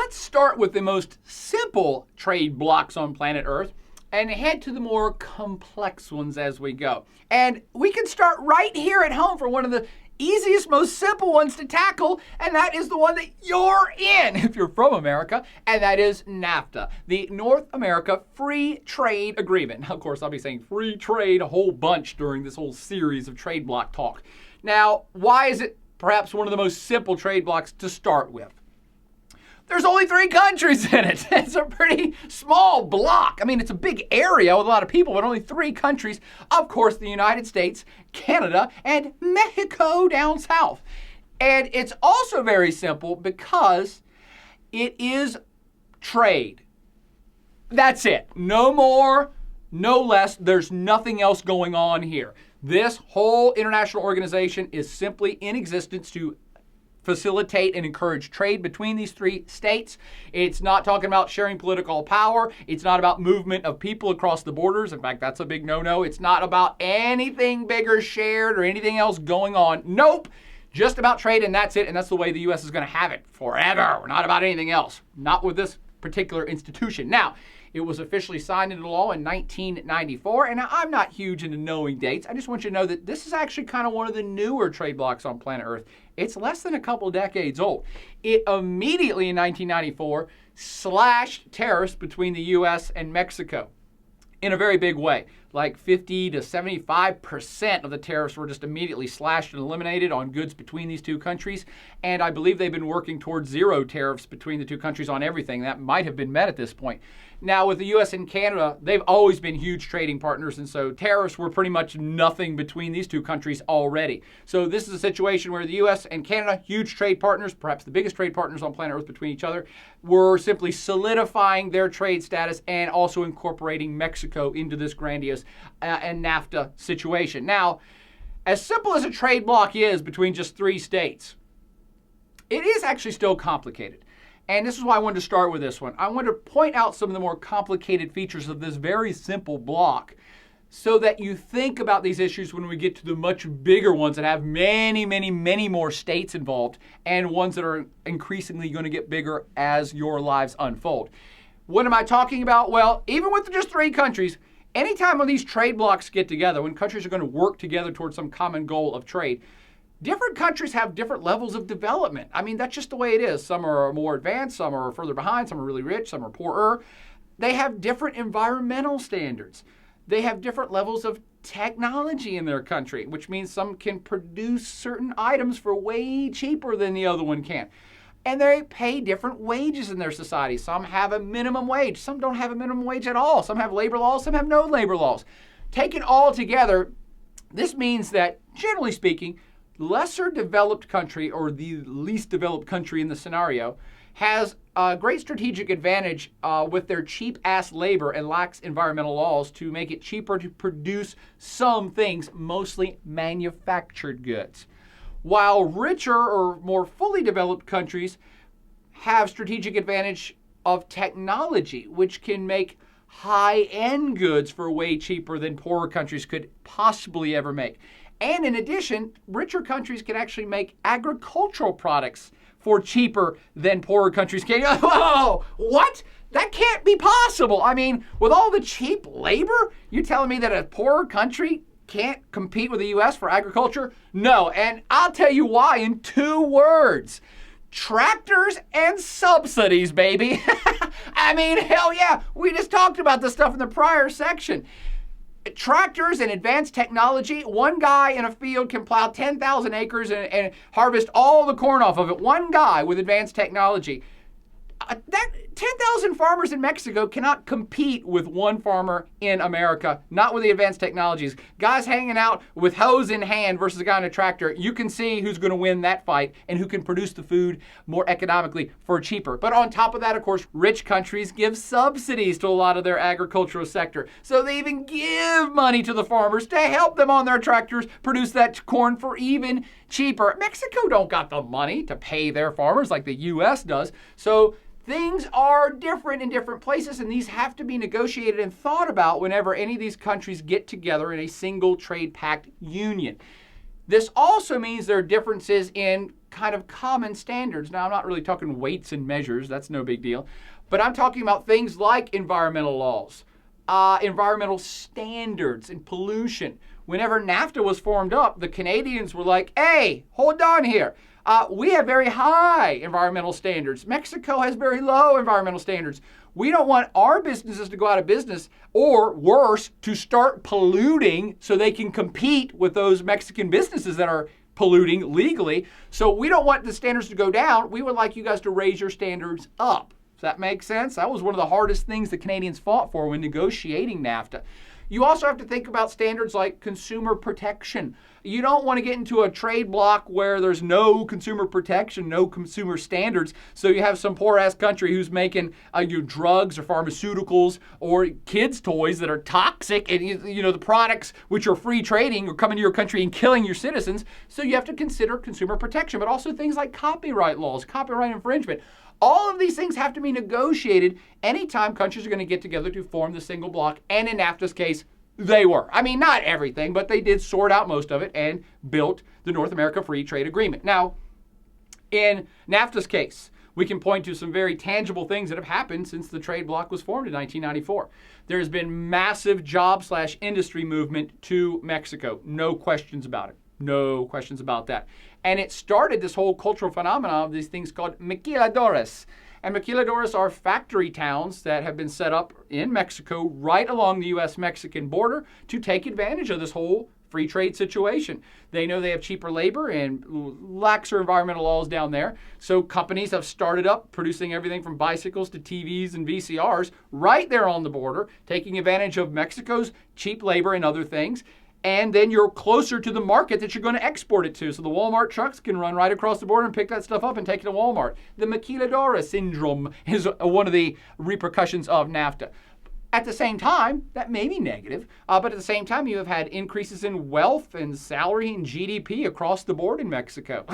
let's start with the most simple trade blocks on planet Earth and head to the more complex ones as we go. And we can start right here at home for one of the easiest, most simple ones to tackle, and that is the one that you're in if you're from America, and that is NAFTA, the North America Free Trade Agreement. Now, of course, I'll be saying free trade a whole bunch during this whole series of trade block talk. Now, why is it perhaps one of the most simple trade blocks to start with? There's only 3 countries in it. It's a pretty small block. I mean, it's a big area with a lot of people, but only 3 countries. Of course, the United States, Canada, and Mexico down south. And it's also very simple because it is trade. That's it. No more, no less. There's nothing else going on here. This whole international organization is simply in existence to facilitate and encourage trade between these 3 states. It's not talking about sharing political power. It's not about movement of people across the borders. In fact, that's a big no-no. It's not about anything bigger shared or anything else going on. Nope. Just about trade, and that's it. And that's the way the U.S. is going to have it forever. We're not about anything else. Not with this particular institution. Now, it was officially signed into law in 1994, and I'm not huge into knowing dates. I just want you to know that this is actually kind of one of the newer trade blocks on planet Earth. It's less than a couple decades old. It immediately in 1994 slashed tariffs between the U.S. and Mexico in a very big way. Like 50 to 75% of the tariffs were just immediately slashed and eliminated on goods between these 2 countries. And I believe they've been working towards 0 tariffs between the 2 countries on everything. That might have been met at this point. Now, with the U.S. and Canada, they've always been huge trading partners, and so tariffs were pretty much nothing between these 2 countries already. So this is a situation where the U.S. and Canada, huge trade partners, perhaps the biggest trade partners on planet Earth between each other, were simply solidifying their trade status and also incorporating Mexico into this grandiose and NAFTA situation. Now, as simple as a trade bloc is between just 3 states, it is actually still complicated. And this is why I wanted to start with this one. I wanted to point out some of the more complicated features of this very simple block so that you think about these issues when we get to the much bigger ones that have many, many, many more states involved and ones that are increasingly going to get bigger as your lives unfold. What am I talking about? Well, even with just 3 countries, anytime when these trade blocks get together, when countries are going to work together towards some common goal of trade, different countries have different levels of development. I mean, that's just the way it is. Some are more advanced, some are further behind, some are really rich, some are poorer. They have different environmental standards. They have different levels of technology in their country, which means some can produce certain items for way cheaper than the other one can. And they pay different wages in their society. Some have a minimum wage. Some don't have a minimum wage at all. Some have labor laws. Some have no labor laws. Taken all together, this means that, generally speaking, lesser developed country, or the least developed country in the scenario, has a great strategic advantage with their cheap-ass labor and lax environmental laws to make it cheaper to produce some things, mostly manufactured goods. While richer or more fully developed countries have strategic advantage of technology, which can make high-end goods for way cheaper than poorer countries could possibly ever make. And in addition, richer countries can actually make agricultural products for cheaper than poorer countries can. Whoa, what? That can't be possible. I mean, with all the cheap labor, you're telling me that a poorer country can't compete with the U.S. for agriculture? No, and I'll tell you why in 2 words. Tractors and subsidies, baby. I mean, hell yeah, we just talked about this stuff in the prior section. Tractors and advanced technology, one guy in a field can plow 10,000 acres and harvest all the corn off of it. One guy with advanced technology. That 10,000 farmers in Mexico cannot compete with one farmer in America, not with the advanced technologies. Guys hanging out with hose in hand versus a guy on a tractor, you can see who's going to win that fight and who can produce the food more economically for cheaper. But on top of that, of course, rich countries give subsidies to a lot of their agricultural sector. So they even give money to the farmers to help them on their tractors produce that corn for even cheaper. Mexico don't got the money to pay their farmers like the U.S. does. So things are different in different places, and these have to be negotiated and thought about whenever any of these countries get together in a single trade pact union. This also means there are differences in kind of common standards. Now, I'm not really talking weights and measures. That's no big deal. But I'm talking about things like environmental laws, environmental standards, and pollution. Whenever NAFTA was formed up, the Canadians were like, hey, hold on here. We have very high environmental standards. Mexico has very low environmental standards. We don't want our businesses to go out of business, or worse, to start polluting so they can compete with those Mexican businesses that are polluting legally. So we don't want the standards to go down. We would like you guys to raise your standards up. Does that make sense? That was one of the hardest things the Canadians fought for when negotiating NAFTA. You also have to think about standards like consumer protection. You don't want to get into a trade bloc where there's no consumer protection, no consumer standards. So you have some poor ass country who's making drugs or pharmaceuticals or kids' toys that are toxic, and the products which are free trading are coming to your country and killing your citizens. So you have to consider consumer protection, but also things like copyright laws, copyright infringement. All of these things have to be negotiated anytime countries are going to get together to form the single bloc. And in NAFTA's case, they were. I mean, not everything, but they did sort out most of it and built the North America Free Trade Agreement. Now, in NAFTA's case, we can point to some very tangible things that have happened since the trade bloc was formed in 1994. There has been massive job/industry movement to Mexico. No questions about it. No questions about that. And it started this whole cultural phenomenon of these things called maquiladoras. And maquiladoras are factory towns that have been set up in Mexico right along the U.S.-Mexican border to take advantage of this whole free trade situation. They know they have cheaper labor and laxer environmental laws down there. So companies have started up producing everything from bicycles to TVs and VCRs right there on the border, taking advantage of Mexico's cheap labor and other things. And then you're closer to the market that you're going to export it to. So the Walmart trucks can run right across the border and pick that stuff up and take it to Walmart. The maquiladora syndrome is one of the repercussions of NAFTA. At the same time, that may be negative, but at the same time, you have had increases in wealth and salary and GDP across the board in Mexico.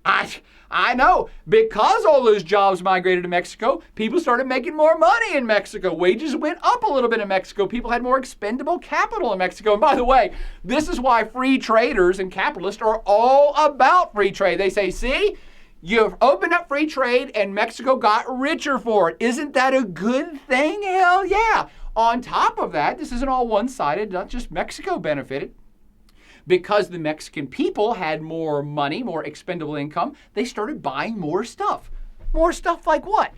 I know, because all those jobs migrated to Mexico, people started making more money in Mexico. Wages went up a little bit in Mexico. People had more expendable capital in Mexico. And by the way, this is why free traders and capitalists are all about free trade. They say, see, you've opened up free trade and Mexico got richer for it. Isn't that a good thing? Hell yeah. On top of that, this isn't all one-sided, not just Mexico benefited. Because the Mexican people had more money, more expendable income, they started buying more stuff. More stuff like what?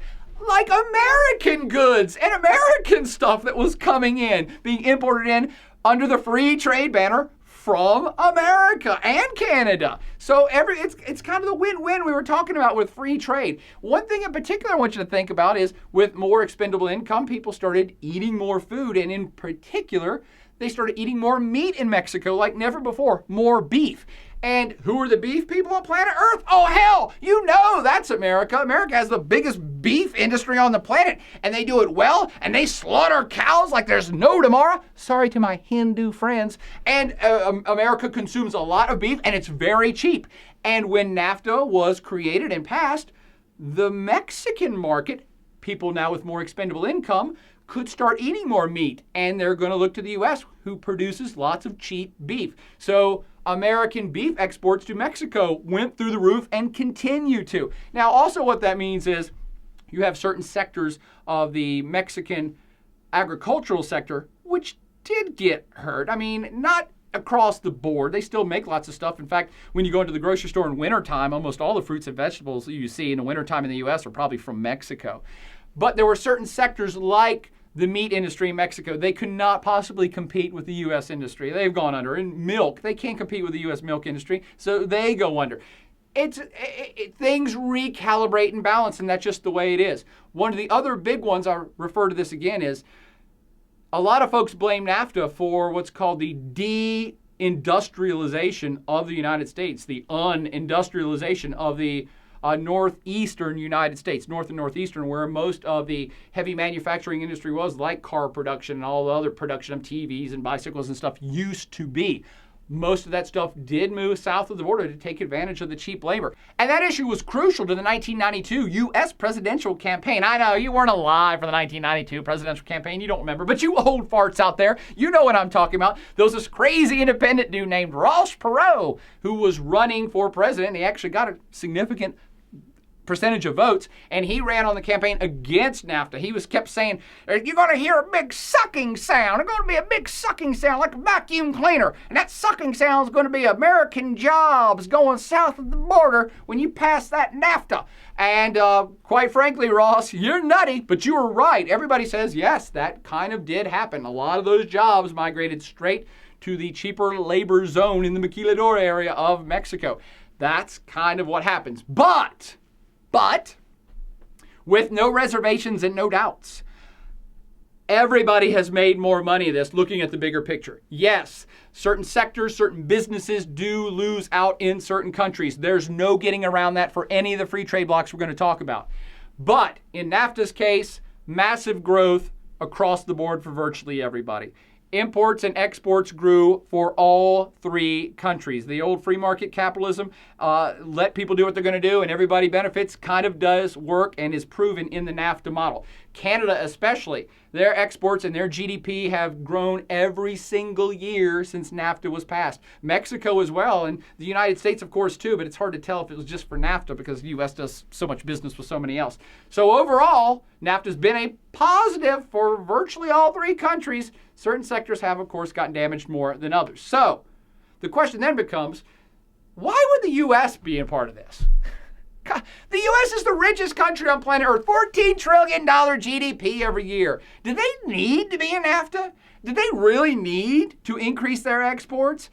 Like American goods and American stuff that was coming in, being imported in under the free trade banner from America and Canada. So it's kind of the win-win we were talking about with free trade. One thing in particular I want you to think about is with more expendable income, people started eating more food, and in particular, they started eating more meat in Mexico like never before, more beef. And who are the beef people on planet Earth? Oh, hell, you know that's America. America has the biggest beef industry on the planet, and they do it well, and they slaughter cows like there's no tomorrow. Sorry to my Hindu friends. And America consumes a lot of beef, and it's very cheap. And when NAFTA was created and passed, the Mexican market, people now with more expendable income, could start eating more meat, and they're going to look to the U.S., who produces lots of cheap beef. So American beef exports to Mexico went through the roof and continue to. Now, also what that means is you have certain sectors of the Mexican agricultural sector which did get hurt. I mean, not across the board. They still make lots of stuff. In fact, when you go into the grocery store in wintertime, almost all the fruits and vegetables that you see in the wintertime in the U.S. are probably from Mexico. But there were certain sectors like the meat industry in Mexico. They could not possibly compete with the U.S. industry. They've gone under. In milk, they can't compete with the U.S. milk industry, so they go under. Things recalibrate and balance, and that's just the way it is. One of the other big ones, I'll refer to this again, is a lot of folks blame NAFTA for what's called the de-industrialization of the United States, the un-industrialization of the northeastern United States, north and northeastern, where most of the heavy manufacturing industry was, like car production and all the other production of TVs and bicycles and stuff used to be. most of that stuff did move south of the border to take advantage of the cheap labor. And that issue was crucial to the 1992 U.S. presidential campaign. I know you weren't alive for the 1992 presidential campaign. You don't remember, but you old farts out there, you know what I'm talking about. There was this crazy independent dude named Ross Perot who was running for president. He actually got a significant percentage of votes, and he ran on the campaign against NAFTA. He kept saying, you're going to hear a big sucking sound. It's going to be a big sucking sound like a vacuum cleaner. And that sucking sound is going to be American jobs going south of the border when you pass that NAFTA. And quite frankly, Ross, you're nutty, but you were right. Everybody says, yes, that kind of did happen. A lot of those jobs migrated straight to the cheaper labor zone in the maquiladora area of Mexico. That's kind of what happens. But with no reservations and no doubts, everybody has made more money this, looking at the bigger picture. Yes, certain sectors, certain businesses do lose out in certain countries. There's no getting around that for any of the free trade blocs we're going to talk about. But in NAFTA's case, massive growth across the board for virtually everybody. Imports and exports grew for all three countries. The old free market capitalism, let people do what they're going to do and everybody benefits, kind of does work and is proven in the NAFTA model. Canada especially, their exports and their GDP have grown every single year since NAFTA was passed. Mexico as well, and the United States of course too, but it's hard to tell if it was just for NAFTA because the U.S. does so much business with so many else. So overall, NAFTA's been a positive for virtually all three countries. Certain sectors have, of course, gotten damaged more than others. So the question then becomes, why would the U.S. be a part of this? God, the U.S. is the richest country on planet Earth, $14 trillion GDP every year. Do they need to be in NAFTA? Do they really need to increase their exports?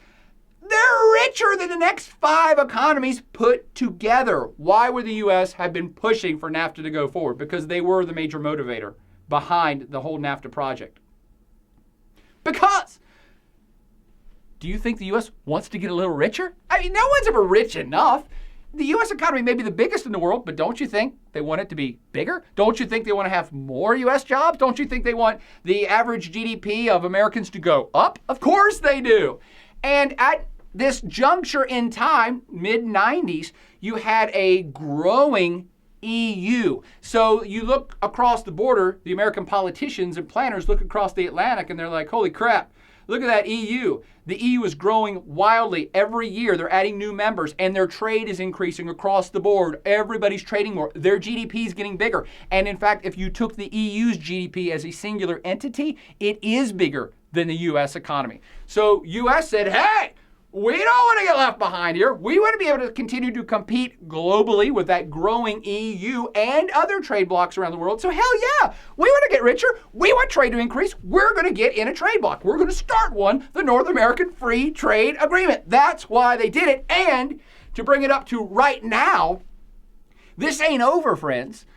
They're richer than the next 5 economies put together. Why would the U.S. have been pushing for NAFTA to go forward? Because they were the major motivator behind the whole NAFTA project. Because, do you think the U.S. wants to get a little richer? I mean, no one's ever rich enough. The U.S. economy may be the biggest in the world, but don't you think they want it to be bigger? Don't you think they want to have more U.S. jobs? Don't you think they want the average GDP of Americans to go up? Of course they do. And at this juncture in time, mid-90s, you had a growing EU. So you look across the border, the American politicians and planners look across the Atlantic and they're like, holy crap, look at that EU. The EU is growing wildly every year. They're adding new members and their trade is increasing across the board. Everybody's trading more. Their GDP is getting bigger. And in fact, if you took the EU's GDP as a singular entity, it is bigger than the US economy. So US said, hey, we don't want to get left behind here. We want to be able to continue to compete globally with that growing EU and other trade blocs around the world. So hell yeah, we want to get richer. We want trade to increase. We're going to get in a trade bloc. We're going to start one, the North American Free Trade Agreement. That's why they did it. And to bring it up to right now, this ain't over, friends.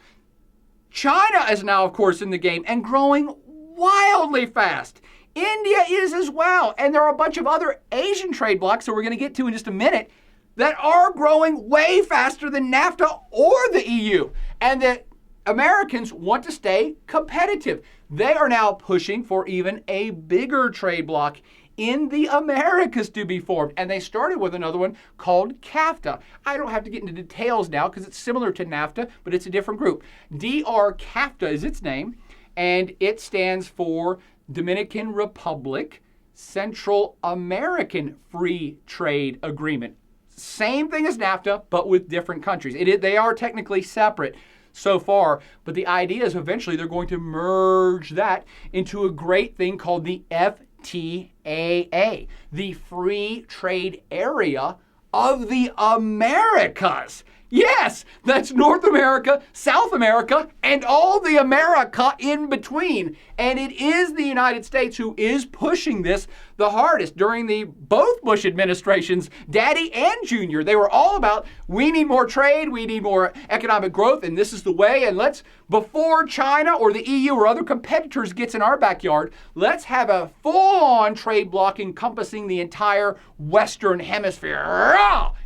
China is now, of course, in the game and growing wildly fast. India is as well. And there are a bunch of other Asian trade blocs that we're going to get to in just a minute that are growing way faster than NAFTA or the EU. And the Americans want to stay competitive. They are now pushing for even a bigger trade bloc in the Americas to be formed. And they started with another one called CAFTA. I don't have to get into details now because it's similar to NAFTA, but it's a different group. CAFTA is its name, and it stands for Dominican Republic Central American Free Trade Agreement. Same thing as NAFTA, but with different countries. They are technically separate so far, but the idea is eventually they're going to merge that into a great thing called the FTAA, the Free Trade Area of the Americas. Yes, that's North America, South America, and all the America in between. And it is the United States who is pushing this the hardest during both Bush administrations, Daddy and Junior. They were all about, we need more trade, we need more economic growth, and this is the way. And before China or the EU or other competitors gets in our backyard, let's have a full-on trade bloc encompassing the entire Western Hemisphere.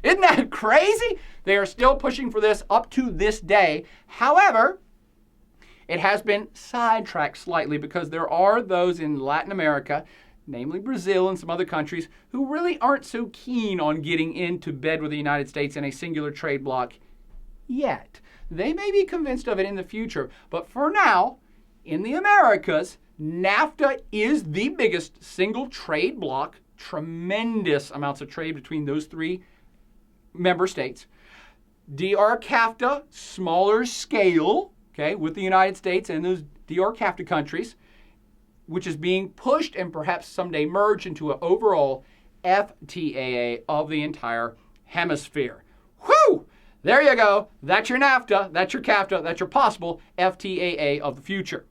Isn't that crazy? They are still pushing for this up to this day. However, it has been sidetracked slightly because there are those in Latin America namely Brazil and some other countries, who really aren't so keen on getting into bed with the United States in a singular trade bloc yet. They may be convinced of it in the future, but for now, in the Americas, NAFTA is the biggest single trade bloc, tremendous amounts of trade between those three member states. CAFTA, smaller scale, okay, with the United States and those CAFTA countries, which is being pushed and perhaps someday merged into an overall FTAA of the entire hemisphere. Whew! There you go. That's your NAFTA, that's your CAFTA, that's your possible FTAA of the future.